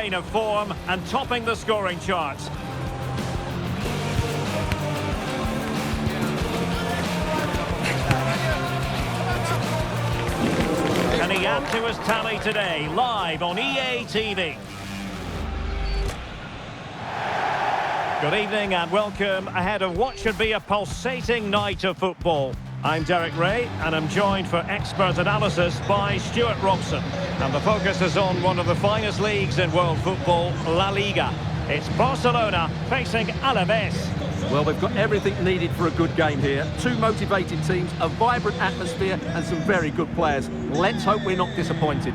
reign of form and topping the scoring charts. Can he add to his tally today, live on EA TV? Good evening and welcome ahead of what should be a pulsating night of football. I'm Derek Ray and I'm joined for expert analysis by Stuart Robson. And the focus is on one of the finest leagues in world football, La Liga. It's Barcelona facing Alaves. Well, we've got everything needed for a good game here. Two motivated teams, a vibrant atmosphere and some very good players. Let's hope we're not disappointed.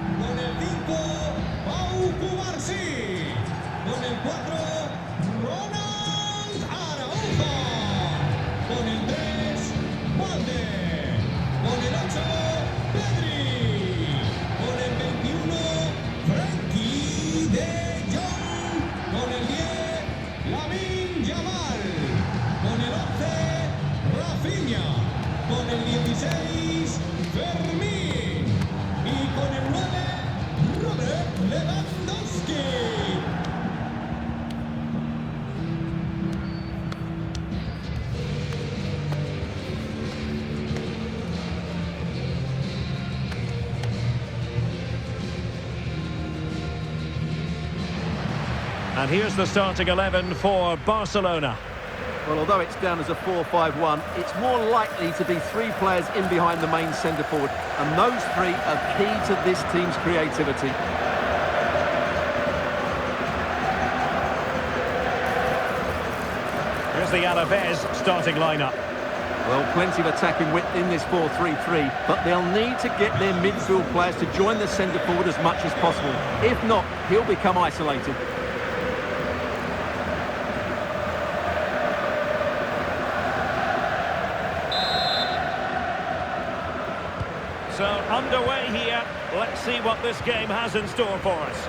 Con el 16, Fermín. Y con el 9, Robert Lewandowski. And here's the starting 11 for Barcelona. Well, although it's down as a 4-5-1, it's more likely to be three players in behind the main centre-forward. And those three are key to this team's creativity. Here's the Alaves starting lineup. Well, plenty of attacking width in this 4-3-3, but they'll need to get their midfield players to join the centre-forward as much as possible. If not, he'll become isolated. So, underway here. Let's see what this game has in store for us.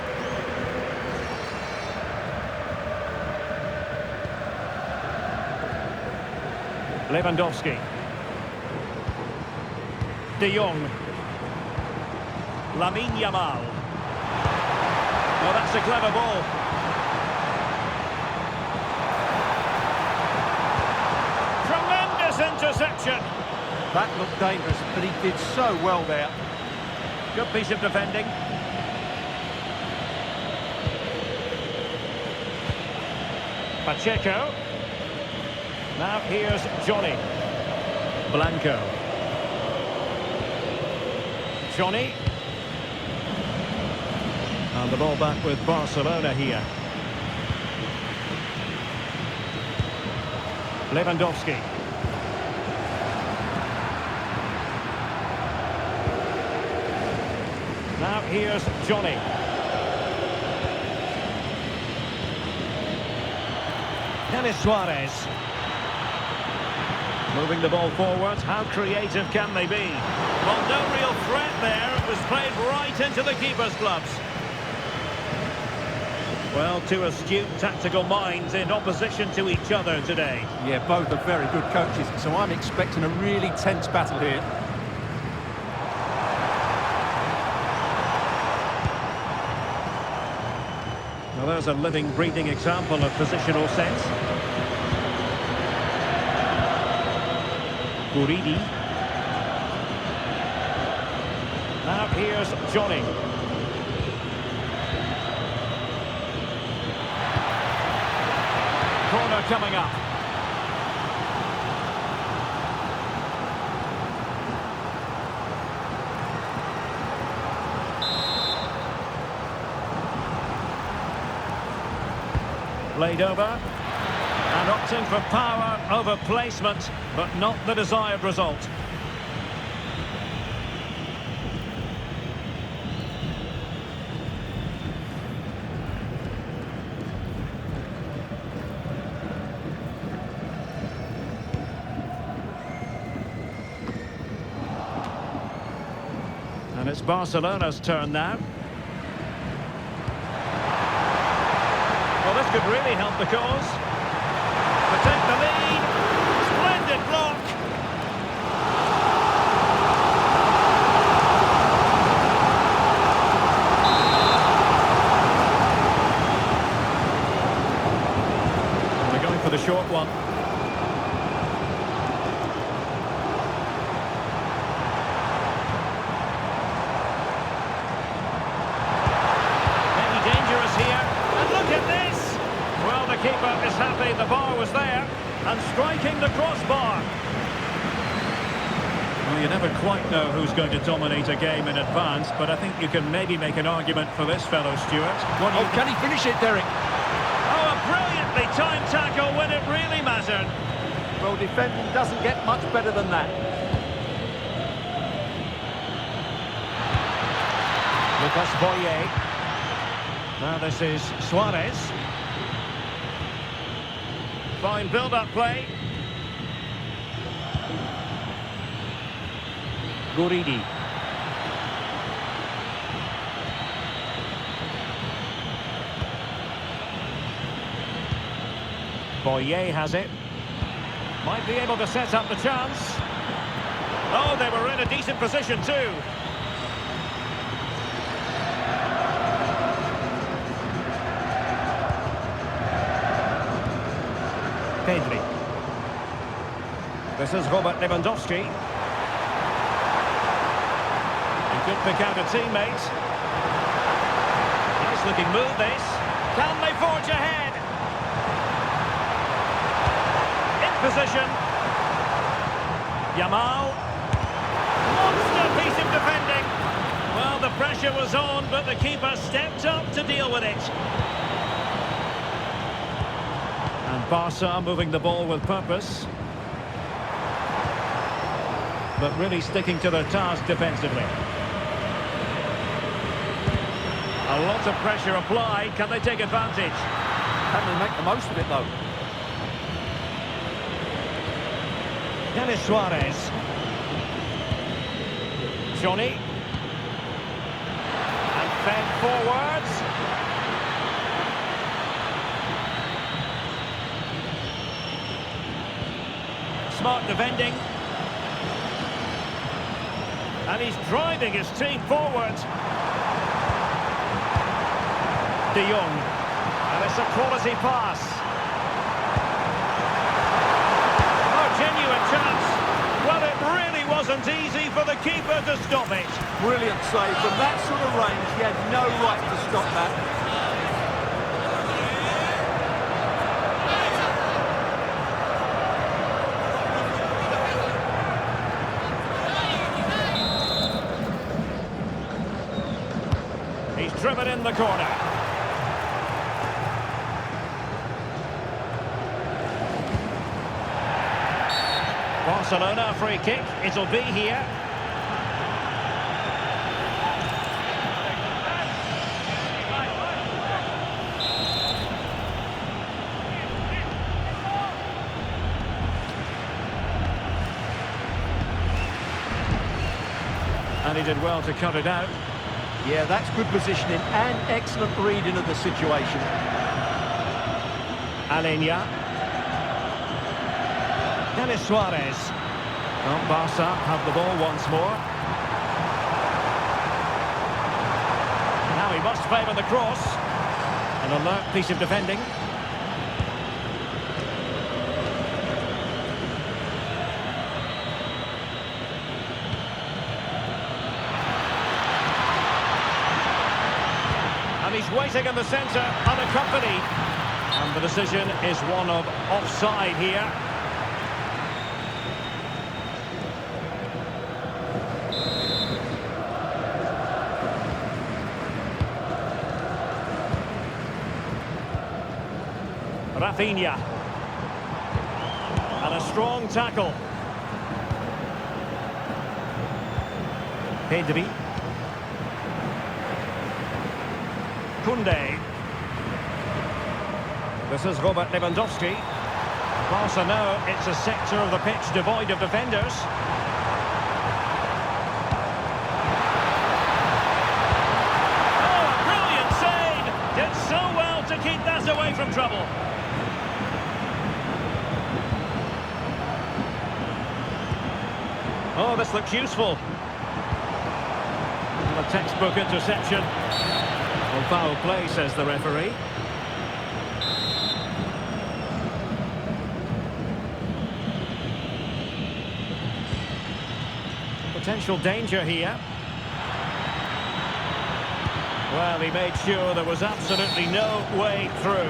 Lewandowski. De Jong. Lamine Yamal. Oh, that's a clever ball. Tremendous interception. That looked dangerous, but he did so well there. Good piece of defending. Pacheco. Now here's Johnny. Blanco. Johnny. And the ball back with Barcelona here. Lewandowski. Now here's Johnny. Denis Suarez. Moving the ball forward. How creative can they be? Well, no real threat there. It was played right into the keeper's gloves. Well, two astute tactical minds in opposition to each other today. Yeah, both are very good coaches, so I'm expecting a really tense battle here. Well, there's a living, breathing example of positional sense. Guridi. Now here's Johnny. Corner coming up. Played over, and opting for power over placement, but not the desired result. And it's Barcelona's turn now. Well, this could really help the cause. Protect the lead. Splendid block. for the short one. Maybe dangerous here. And look at this! Well, the keeper is happy the bar was there. And striking the crossbar. Well, you never quite know who's going to dominate a game in advance, but I think you can maybe make an argument for this fellow, Stuart. Oh, can he finish it, Derek? Oh, a brilliantly timed tackle when it really mattered. Well, defending doesn't get much better than that. Lucas Boye. Now this is Suarez. Fine build-up play. Guridi. Boye has it. Might be able to set up the chance. Oh, they were in a decent position too. Pedri. This is Robert Lewandowski. He could pick out a teammate. Nice looking move this. Can they forge ahead? In position. Yamal. Monster piece of defending. Well, the pressure was on, but the keeper stepped up to deal with it. And Barca moving the ball with purpose. But really sticking to their task defensively. A lot of pressure applied. Can they take advantage? Can they make the most of it, though? Denis Suarez. Johnny. And fed forwards. Smart defending. And he's driving his team forward. De Jong. And it's a quality pass. Oh, genuine chance. Well, it really wasn't easy for the keeper to stop it. Brilliant save. From that sort of range, he had no right to stop that. He's driven in the corner. Barcelona free kick. It'll be here. And he did well to cut it out. Yeah, that's good positioning and excellent reading of the situation. Alenia. Denis Suarez. Well, Barca have the ball once more. Now he must favour the cross. An alert piece of defending. And he's waiting in the centre, unaccompanied. And the decision is one of offside here. Rafinha. And a strong tackle. Pedri. Koundé. This is Robert Lewandowski. Barca know it's a sector of the pitch devoid of defenders. Oh, a brilliant save! Did so well to keep that away from trouble. Oh, this looks useful. A textbook interception. Well, foul play, says the referee. Potential danger here. Well, he made sure there was absolutely no way through.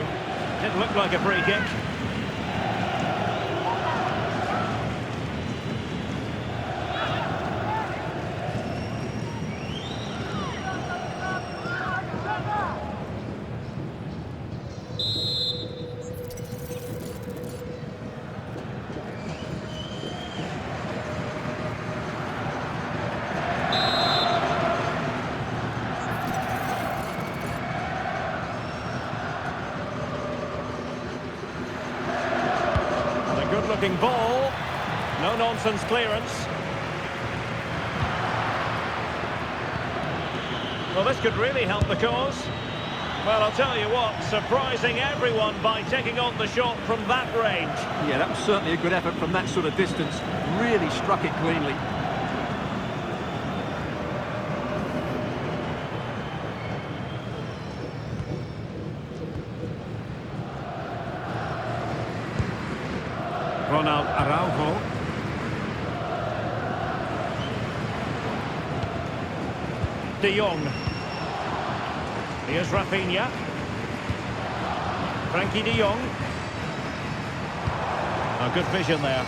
Didn't look like a free kick. Good-looking ball. No-nonsense clearance. Well, this could really help the cause. Well, I'll tell you what, surprising everyone by taking on the shot from that range. Yeah, that was certainly a good effort from that sort of distance. Really struck it cleanly. Ronald Araujo. De Jong. Here's Rafinha. Frankie de Jong. Oh, good vision there.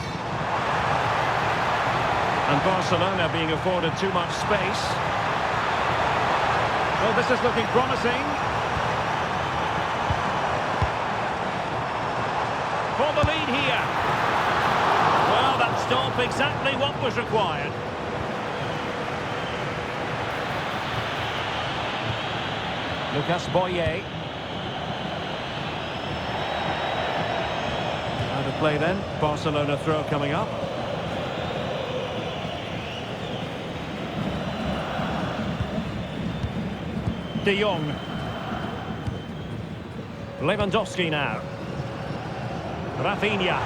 And Barcelona being afforded too much space. Well, this is looking promising. For the lead here. Well, that stop exactly what was required. Lucas Boye. Out of play then. Barcelona throw coming up. De Jong. Lewandowski now. Rafinha.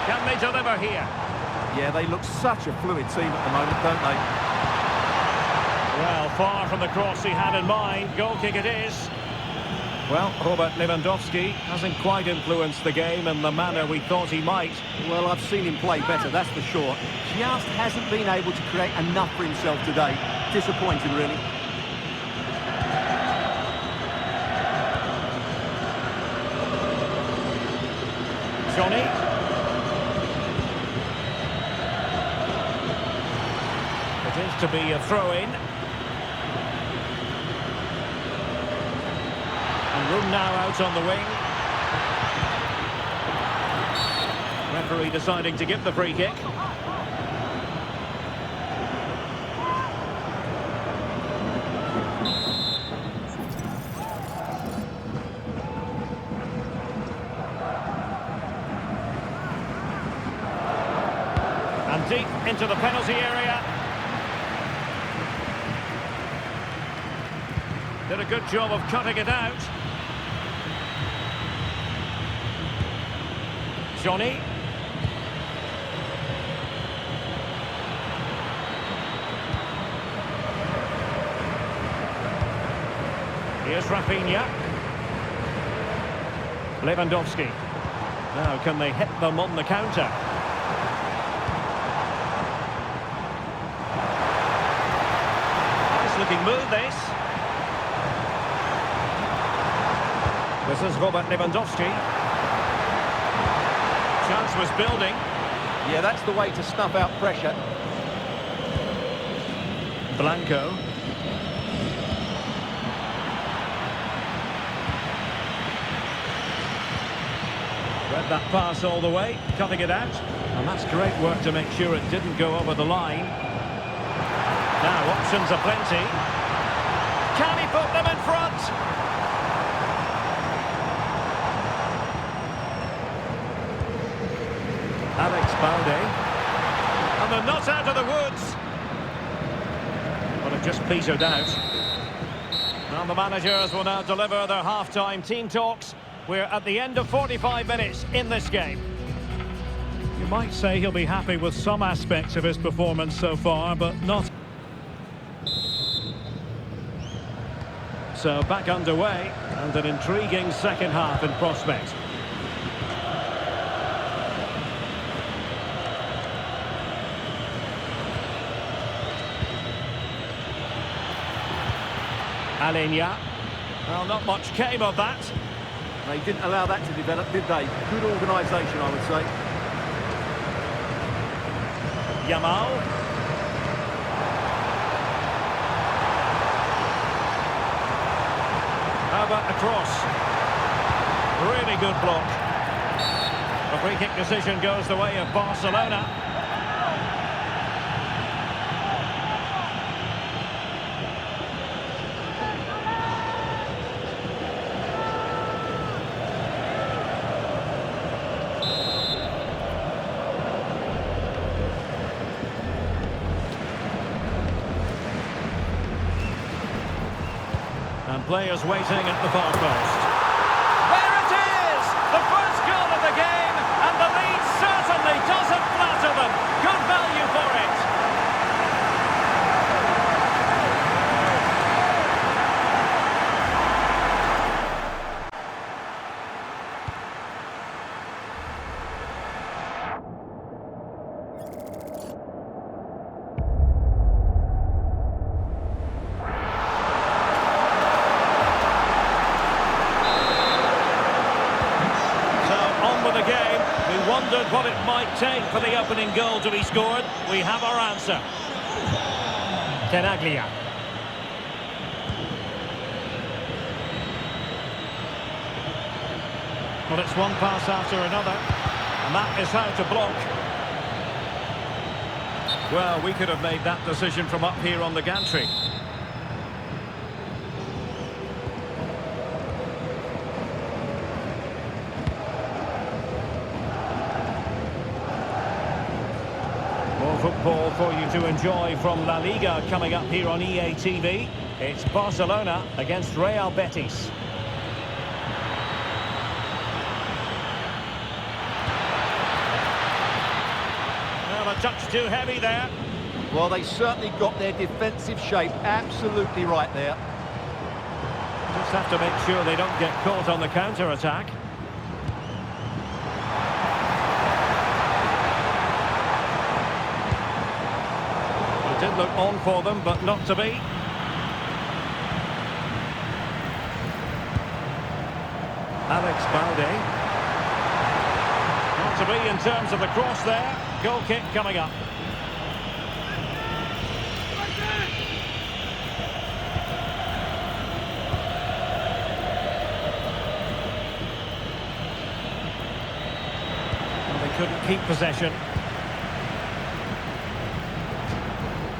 Can they deliver here? Yeah, they look such a fluid team at the moment, don't they? Well, far from the cross he had in mind. Goal kick it is. Well, Robert Lewandowski hasn't quite influenced the game in the manner we thought he might. Well, I've seen him play better, that's for sure. Just hasn't been able to create enough for himself today. Disappointing, really. Johnny. It is to be a throw-in. And room now out on the wing. Referee deciding to give the free kick. And deep into the penalty area. Did a good job of cutting it out. Johnny. Here's Rafinha. Lewandowski. Now, can they hit them on the counter? Nice looking move, this. This is Robert Lewandowski. Chance was building. Yeah, that's the way to snuff out pressure. Blanco. Read that pass all the way, cutting it out. And that's great work to make sure it didn't go over the line. Now, options are plenty. Can he put them in front? Alex Balde. And they're not out of the woods. But it just petered out. And the managers will now deliver their half-time team talks. We're at the end of 45 minutes in this game. You might say he'll be happy with some aspects of his performance so far, but not. So back underway, and an intriguing second half in prospect. Alenia. Well, not much came of that. They didn't allow that to develop, did they? Good organisation, I would say. Yamal. How about a cross? Really good block. The free kick decision goes the way of Barcelona. And players waiting at the far post. There it is! The first goal of the game, and the lead certainly doesn't flatter them. Good value for it. The game. We wondered what it might take for the opening goal to be scored. We have our answer. Tenaglia. Well, it's one pass after another, and that is how to block. Well, we could have made that decision from up here on the gantry. More football for you to enjoy from La Liga coming up here on EA TV. It's Barcelona against Real Betis. Well, a touch too heavy there. Well, they certainly got their defensive shape absolutely right there. Just have to make sure they don't get caught on the counter-attack. It did look on for them, but not to be. Alex Balde. Not to be in terms of the cross there. Goal kick coming up. Well, they couldn't keep possession.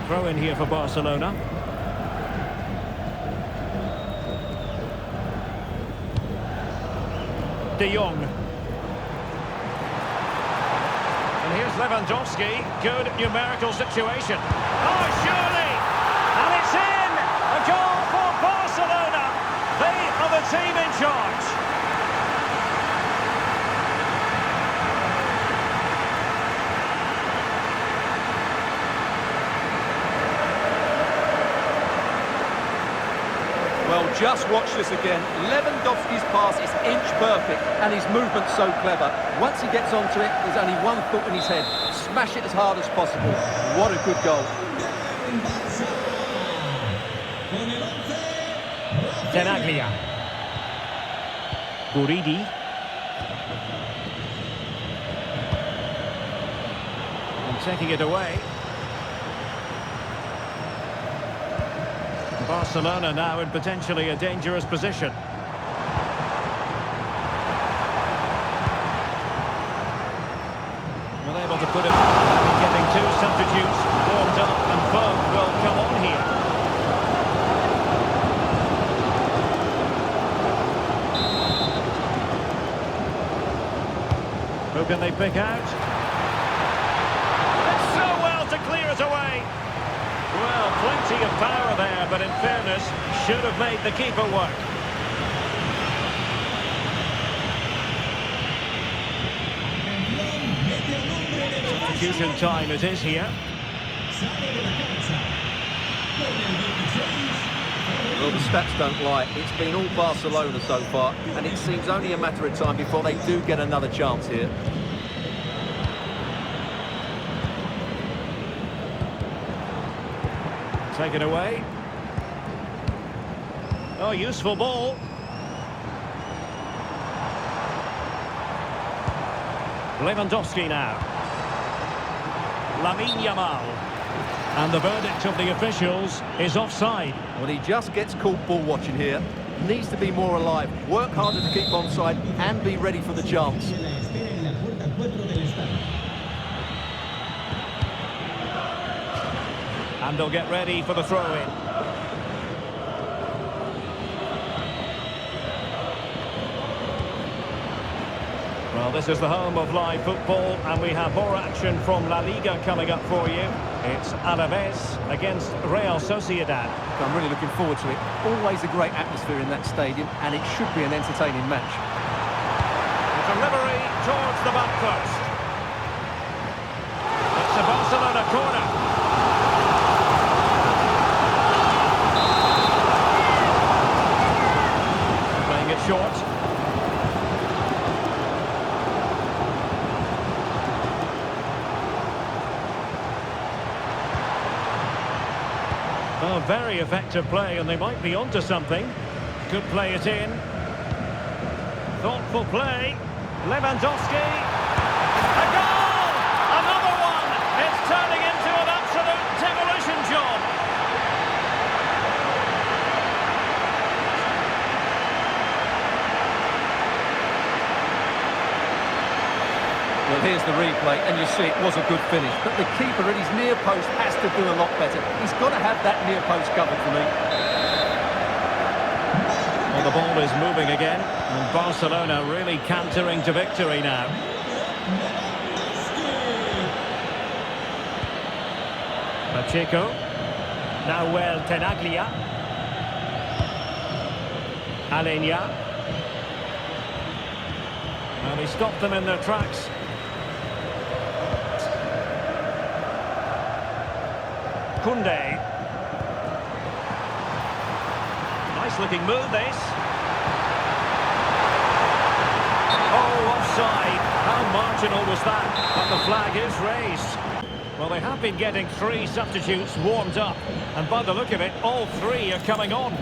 Throw in here for Barcelona. De Jong. And here's Lewandowski. Good numerical situation. Oh, surely! And it's in! A goal for Barcelona. They are the team in charge. Well, just watch this again. Lewandowski's pass is inch perfect and his movement's so clever. Once he gets onto it, there's only one thought in his head. Smash it as hard as possible. What a good goal. Tenaglia. Guridi. And taking it away. Barcelona now in potentially a dangerous position. Well, able to put it, getting two substitutes warmed up, and both will come on here. Who can they pick out? It's so well to clear it away. Well, plenty of power there, but in fairness, should have made the keeper work. Substitution time it is here. Well, the stats don't lie. It's been all Barcelona so far, and it seems only a matter of time before they do get another chance here. Take it away. Oh, useful ball. Lewandowski now. Lamine Yamal. And the verdict of the officials is offside. Well, he just gets caught ball watching here. Needs to be more alive, work harder to keep onside and be ready for the chance. And they'll get ready for the throw-in. Well, this is the home of live football, and we have more action from La Liga coming up for you. It's Alaves against Real Sociedad. I'm really looking forward to it. Always a great atmosphere in that stadium, and it should be an entertaining match. The delivery towards the back post. It's a Barcelona corner. Playing it short. Oh, very effective play, and they might be onto something. Could play it in. Thoughtful play. Lewandowski. A goal! Another one! It's turning into an absolute demolition job. Well, here's the replay, and you see it was a good finish. But the keeper at his near post has to do a lot better. He's got to have that near post covered for me. Well, the ball is moving again, and Barcelona really cantering to victory now. Pacheco. Nahuel Tenaglia. Alenia. And he stopped them in their tracks. Koundé. Nice looking move, this. Oh, offside. How marginal was that? But the flag is raised. Well, they have been getting 3 substitutes warmed up. And by the look of it, all 3 are coming on.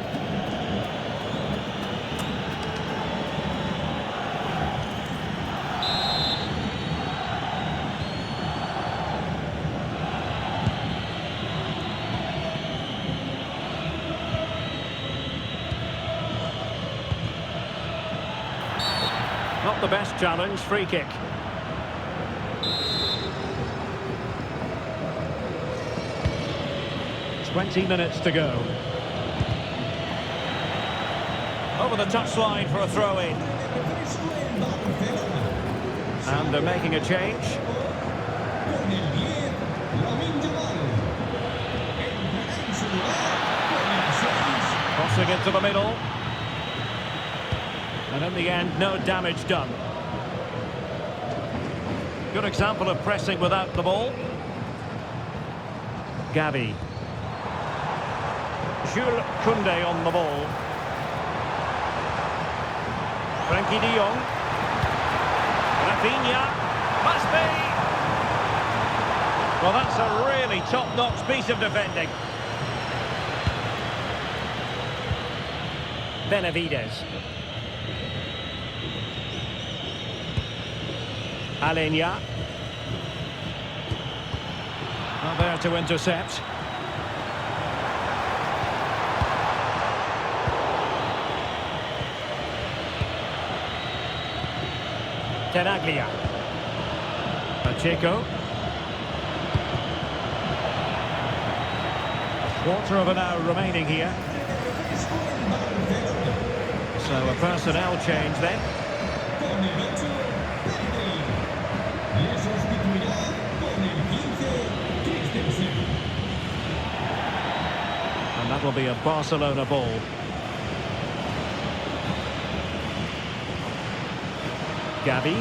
Not the best challenge, free kick. "20 minutes to go. Over the touchline for a throw-in. And they're making a change. Crossing into the middle. And in the end, no damage done. Good example of pressing without the ball. Gavi. Jules Koundé on the ball. Frenkie de Jong. Rafinha. Must be. Well, that's a really top-notch piece of defending. Benavides. Alenia. Not there to intercept. Tenaglia. Pacheco. Quarter of an hour remaining here. So a personnel change then. And that will be a Barcelona ball. Gavi.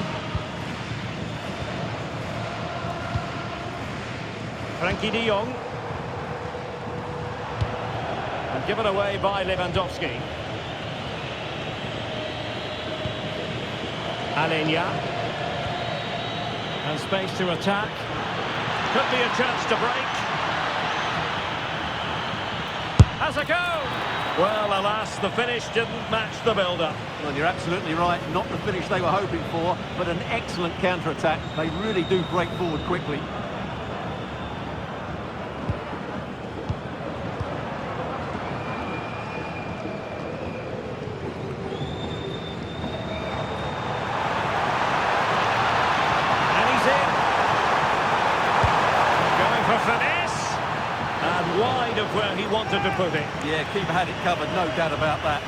Frenkie de Jong. And given away by Lewandowski. Alenia. And space to attack. Could be a chance to break. Has a go! Well, alas, the finish didn't match the build-up. Well, you're absolutely right. Not the finish they were hoping for, but an excellent counter-attack. They really do break forward quickly. And he's in. Going for finesse. And wide of where he wanted to put it. Yeah, keeper had it covered, no doubt about that.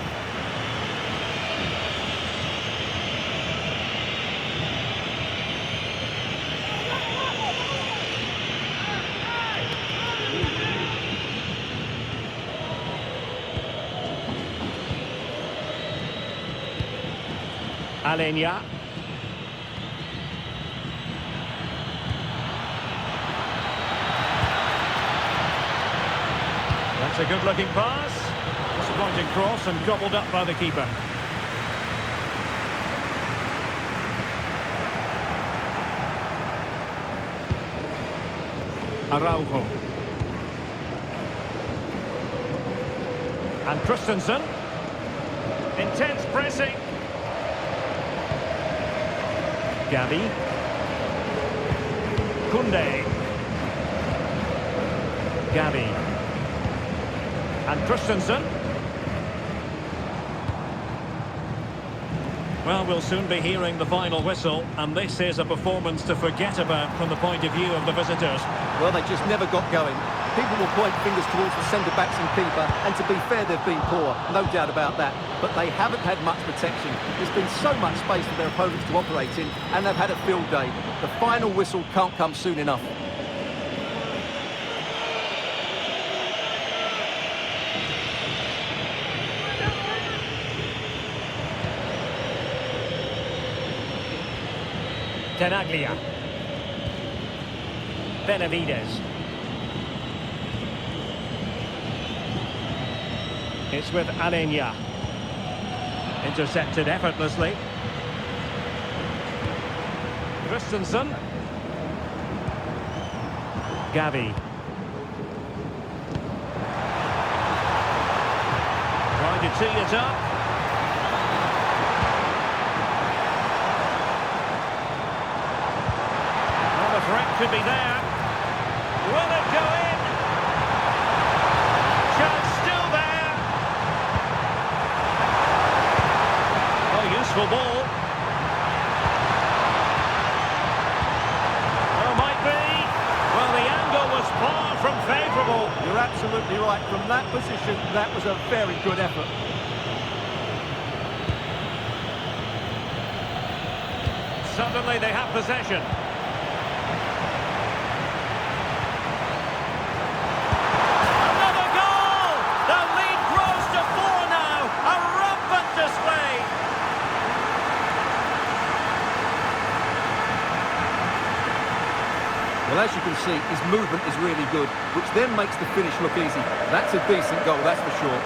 Alenia. That's a good-looking pass. Disappointing cross and gobbled up by the keeper. Araujo. And Christensen. Intense pressing. Gavi. Koundé. Gavi. And Christensen. Well, we'll soon be hearing the final whistle, and this is a performance to forget about from the point of view of the visitors. Well, they just never got going. People will point fingers towards the centre-backs and keeper, and to be fair, they've been poor, no doubt about that. But they haven't had much protection. There's been so much space for their opponents to operate in, and they've had a field day. The final whistle can't come soon enough. Tenaglia. Benavides. It's with Alenia. Intercepted effortlessly. Christensen. Gavi. Trying to tee it up. Well, the threat could be there. Will it go in? Chance still there. Oh, useful ball. Oh, might be. Well, the angle was far from favourable. You're absolutely right. From that position, that was a very good effort. Suddenly they have possession. Another goal! The lead grows to 4 now. A rampant display. Well, as you can see, his movement is really good, which then makes the finish look easy. That's a decent goal, that's for sure.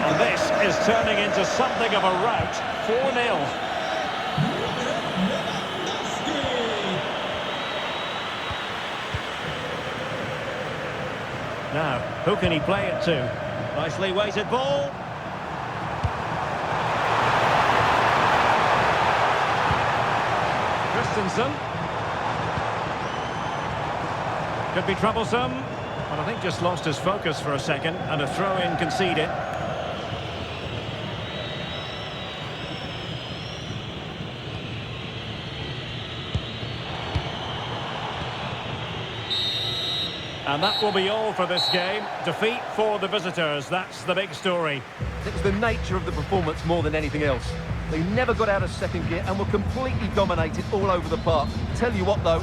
And this is turning into something of a rout. 4-0. Now, who can he play it to? Nicely weighted ball. Christensen. Could be troublesome, but I think just lost his focus for a second, and a throw-in conceded. And that will be all for this game. Defeat for the visitors, that's the big story. It was the nature of the performance more than anything else. They never got out of second gear and were completely dominated all over the park. Tell you what though,